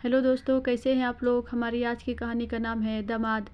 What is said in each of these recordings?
Hello दोस्तों, कैसे हैं आप लोग। हमारी आज की कहानी का नाम है दामाद।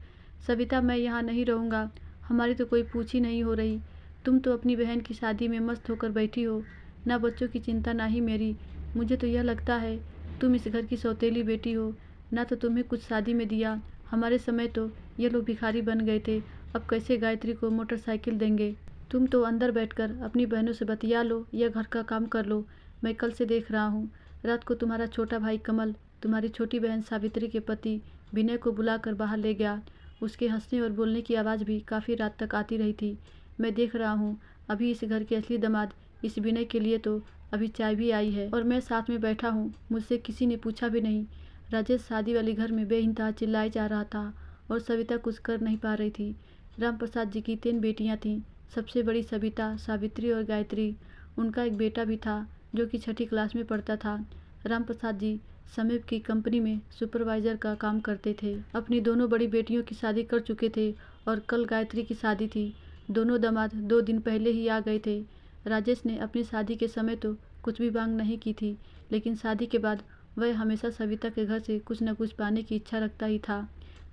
सविता, मैं यहाँ नहीं रहूँगा। हमारी तो कोई पूछ ही नहीं हो रही। तुम तो अपनी बहन की शादी में मस्त होकर बैठी हो, ना बच्चों की चिंता ना ही मेरी। मुझे तो यह लगता है तुम इस घर की सौतेली बेटी हो, ना तो तुम्हें कुछ शादी में दिया। हमारे समय तो ये लोग भिखारी बन गए थे, अब कैसे गायत्री को मोटरसाइकिल देंगे। तुम तो अंदर बैठकर अपनी बहनों से बतिया लो या घर का काम कर लो। मैं कल से देख रहा हूँ, रात को तुम्हारा छोटा भाई कमल तुम्हारी छोटी बहन सावित्री के पति विनय को बुलाकर बाहर ले गया। उसके हंसने और बोलने की आवाज़ भी काफ़ी रात तक आती रही थी। मैं देख रहा हूँ अभी इस घर के असली दामाद इस विनय के लिए तो अभी चाय भी आई है और मैं साथ में बैठा हूँ। मुझसे किसी ने पूछा भी नहीं। राजेश शादी वाली घर में बेइंतहा चिल्लाए जा रहा था और सविता कुछ कर नहीं पा रही थी। राम प्रसाद जी की 3 बेटियाँ थीं। सबसे बड़ी सविता, सावित्री और गायत्री। उनका एक बेटा भी था जो कि 6ठी क्लास में पढ़ता था। राम प्रसाद जी समीप की कंपनी में सुपरवाइज़र का काम करते थे। अपनी दोनों बड़ी बेटियों की शादी कर चुके थे और कल गायत्री की शादी थी। दोनों दामाद 2 दिन पहले ही आ गए थे। राजेश ने अपनी शादी के समय तो कुछ भी मांग नहीं की थी, लेकिन शादी के बाद वह हमेशा सविता के घर से कुछ न कुछ पाने की इच्छा रखता ही था।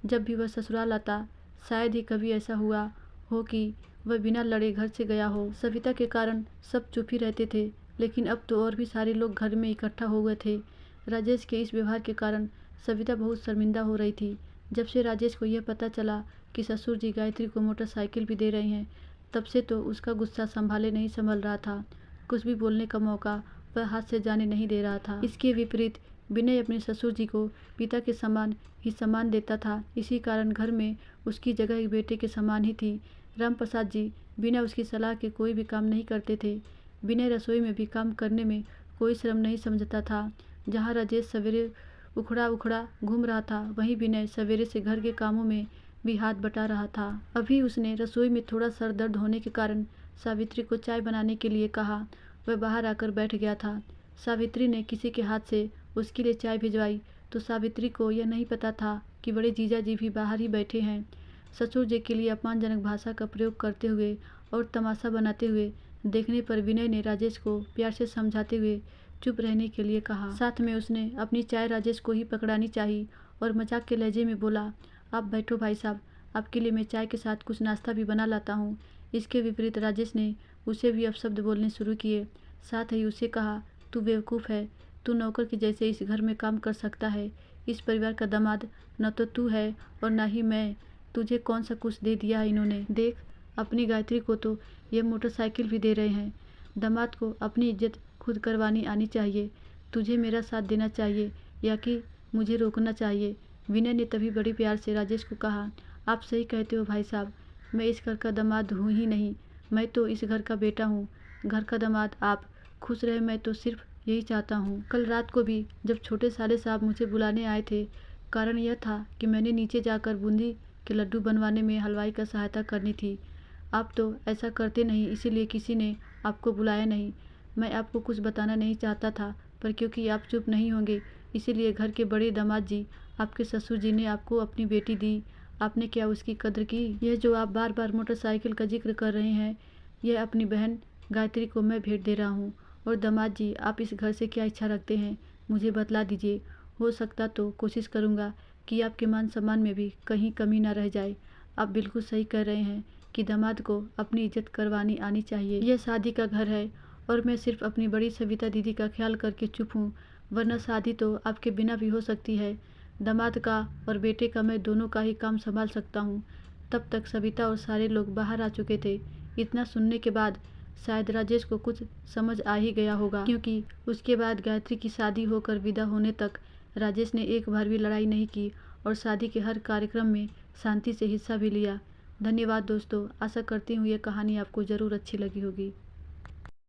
जब भी वह ससुराल आता, शायद ही कभी ऐसा हुआ हो कि वह बिना लड़े घर से गया हो। सविता के कारण सब चुप ही रहते थे, लेकिन अब तो और भी सारे लोग घर में इकट्ठा हो गए थे। राजेश के इस व्यवहार के कारण सविता बहुत शर्मिंदा हो रही थी। जब से राजेश को यह पता चला कि ससुर जी गायत्री को मोटरसाइकिल भी दे रहे हैं, तब से तो उसका गुस्सा संभाले नहीं संभल रहा था। कुछ भी बोलने का मौका वह हाथ से जाने नहीं दे रहा था। इसके विपरीत विनय अपने ससुर जी को पिता के समान ही सम्मान देता था। इसी कारण घर में उसकी जगह एक बेटे के समान ही थी। राम प्रसाद जी बिना उसकी सलाह के कोई भी काम नहीं करते थे। विनय रसोई में भी काम करने में कोई शर्म नहीं समझता था। जहाँ राजेश सवेरे उखड़ा उखड़ा घूम रहा था, वहीं विनय सवेरे से घर के कामों में भी हाथ बटा रहा था। अभी उसने रसोई में थोड़ा सर दर्द होने के कारण सावित्री को चाय बनाने के लिए कहा। वह बाहर आकर बैठ गया था। सावित्री ने किसी के हाथ से उसके लिए चाय भिजवाई तो सावित्री को यह नहीं पता था कि बड़े जीजा जी भी बाहर ही बैठे हैं। ससुर जी के लिए अपमानजनक भाषा का प्रयोग करते हुए और तमाशा बनाते हुए देखने पर विनय ने राजेश को प्यार से समझाते हुए चुप रहने के लिए कहा। साथ में उसने अपनी चाय राजेश को ही पकड़ानी चाहिए और मजाक के लहजे में बोला, आप बैठो भाई साहब, आपके लिए मैं चाय के साथ कुछ नाश्ता भी बना लाता हूँ। इसके विपरीत राजेश ने उसे भी अपशब्द बोलने शुरू किए। साथ ही उसे कहा, तू बेवकूफ़ है, तू नौकर के जैसे इस घर में काम कर सकता है। इस परिवार का दामाद न तो तू है और न ही मैं। तुझे कौन सा कुछ दे दिया है इन्होंने। देख, अपनी गायत्री को तो ये मोटरसाइकिल भी दे रहे हैं। दामाद को अपनी इज्जत खुद करवानी आनी चाहिए। तुझे मेरा साथ देना चाहिए या कि मुझे रोकना चाहिए। विनय ने तभी बड़ी प्यार से राजेश को कहा, आप सही कहते हो भाई साहब, मैं इस घर का दामाद हूँ ही नहीं, मैं तो इस घर का बेटा हूँ। घर का दामाद आप खुश रहे, मैं तो सिर्फ यही चाहता हूँ। कल रात को भी जब छोटे साले साहब मुझे बुलाने आए थे, कारण यह था कि मैंने नीचे जाकर बूंदी के लड्डू बनवाने में हलवाई का सहायता करनी थी। आप तो ऐसा करते नहीं, इसीलिए किसी ने आपको बुलाया नहीं। मैं आपको कुछ बताना नहीं चाहता था, पर क्योंकि आप चुप नहीं होंगे, इसीलिए घर के बड़े दामाद जी, आपके ससुर जी ने आपको अपनी बेटी दी। आपने क्या उसकी कद्र की। यह जो आप बार बार मोटरसाइकिल का जिक्र कर रहे हैं, यह अपनी बहन गायत्री को मैं भेंट दे रहा हूँ। और दामाद जी, आप इस घर से क्या इच्छा रखते हैं, मुझे बतला दीजिए। हो सकता तो कोशिश करूँगा कि आपके मान सम्मान में भी कहीं कमी ना रह जाए। आप बिल्कुल सही कह रहे हैं कि दामाद को अपनी इज्जत करवानी आनी चाहिए। यह शादी का घर है और मैं सिर्फ अपनी बड़ी सविता दीदी का ख्याल करके चुप हूँ, वरना शादी तो आपके बिना भी हो सकती है। दामाद का और बेटे का मैं दोनों का ही काम संभाल सकता हूँ। तब तक सविता और सारे लोग बाहर आ चुके थे। इतना सुनने के बाद शायद राजेश को कुछ समझ आ ही गया होगा, क्योंकि उसके बाद गायत्री की शादी होकर विदा होने तक राजेश ने एक बार भी लड़ाई नहीं की और शादी के हर कार्यक्रम में शांति से हिस्सा भी लिया। धन्यवाद दोस्तों, आशा करती हूँ ये कहानी आपको ज़रूर अच्छी लगी होगी।